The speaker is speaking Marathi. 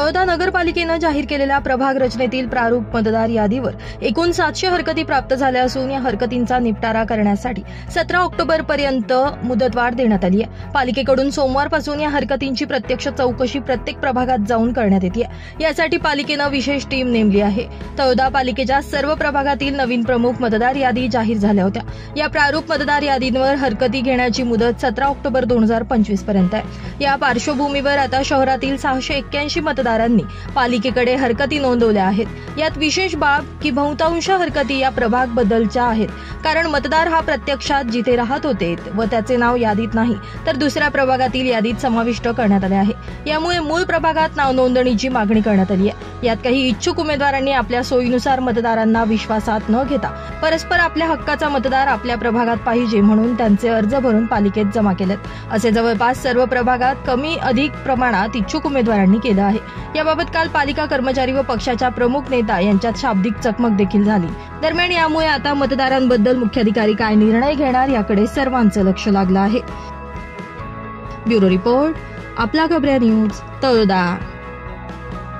तळोदा नगरपालिकेनं जाहीर केलेल्या प्रभाग रचनेतील प्रारूप मतदार यादीवर एकूण 700 हरकती प्राप्त झाल्या असून या हरकतींचा निपटारा करण्यासाठी 17 ऑक्टोबर पर्यंत मुदतवाढ देण्यात आली आहे। पालिकेकडून सोमवारपासून या हरकतींची प्रत्यक्ष चौकशी प्रत्येक प्रभागात जाऊन करण्यात येते। यासाठी पालिकेनं विशेष टीम नेमली आहे। तळोदा पालिकेच्या सर्व प्रभागातील नवीन प्रमुख मतदार यादी जाहीर झाल्या होत्या। या प्रारूप मतदार यादींवर हरकती घेण्याची मुदत 17 ऑक्टोबर 2025 पर्यंत आहे। या पार्श्वभूमीवर आता शहरातील 681 मतदारांनी पालिकेकडे हरकती नोंदवल्या आहेत। यात विशेष बाब की बहुतांश हरकती या प्रभाग बदलच्या आहेत, कारण मतदार हा प्रत्यक्षात जिथे राहत होते व त्याचे नाव यादीत नाही तर दुसऱ्या प्रभागातील यादीत समाविष्ट करण्यात आले आहे। यामुळे मूळ प्रभागात नाव नोंदणीची मागणी करण्यात आली आहे। यात काही इच्छुक उमेदवारांनी आपल्या सोयीनुसार मतदारांना विश्वासात न घेता परस्पर आपल्या हक्काचा मतदार आपल्या प्रभागात पाहिजे म्हणून त्यांचे अर्ज भरून पालिकेत जमा केलेत। असे जवळपास सर्व प्रभागात कमी अधिक प्रमाणात इच्छुक उमेदवारांनी केलं आहे। याबाबत काल पालिका कर्मचारी व पक्षाच्या प्रमुख नेता यांच्यात शाब्दिक चकमक देखील झाली। दरम्यान यामुळे आता मतदारांबद्दल मुख्याधिकारी काय निर्णय घेणार याकडे सर्वांचं लक्ष लागलं आहे। ब्युरो रिपोर्ट, आपला खबऱ्या न्यूज, तळोदा।